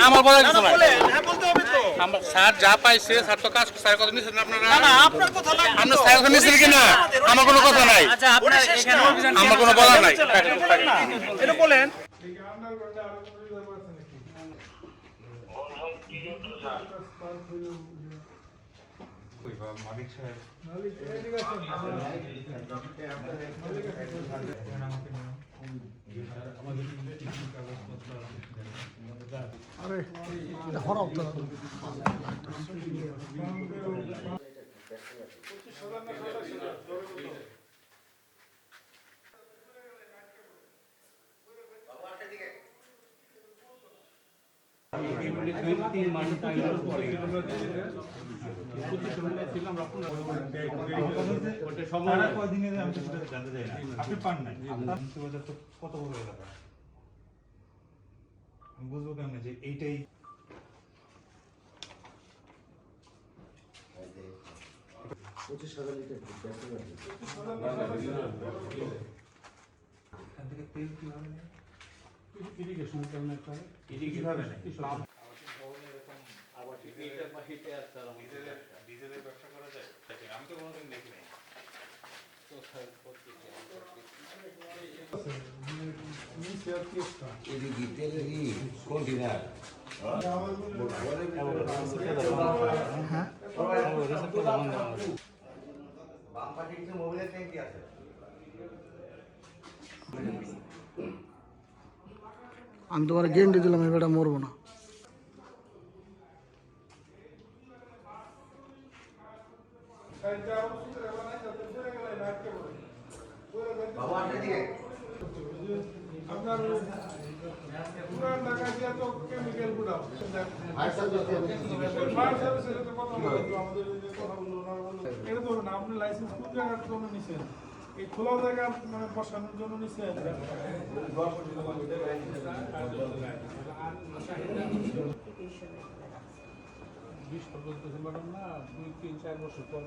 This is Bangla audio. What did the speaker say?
আমার বলার কিছু নাই। হ্যাঁ বলতে হবে তো। স্যার যা পাইছে স্যার তো কাজ স্যার কথা নিছেন আপনারা। না আপনার কথা লাগবে। আমরা স্যার কথা নিছেন কি না? আমার কোনো কথা নাই। আচ্ছা আপনার এখানে অভিযান আমার কোনো বলার নাই। এটা বলেন। মালিক সাহেব আরে এটা হরাও তো আপনি পান নাই কত বড় এলাকা আমি বুঝবো কেমন যে এইটাই এখান থেকে তেল কিভাবে নেয়? ইরিগেশন কিভাবে নেয়? ডিজেলের ব্যবসা করা যায়? আমি তো কোনোদিন দেখি নাই। আমি তোমার গ্যারান্টি দিলাম এবারটা মরবো না। আপনার পুরান ঢাকা দিয়ে তো কেমিক্যাল গুলো এটা ধরুন আপনি লাইসেন্স কোন জায়গার জন্য নিছেন? এই খোলা জায়গা মানে বসানোর জন্য নিছেন? 20 পর্যন্ত ম্যাডাম না 2-3-4 বছর পর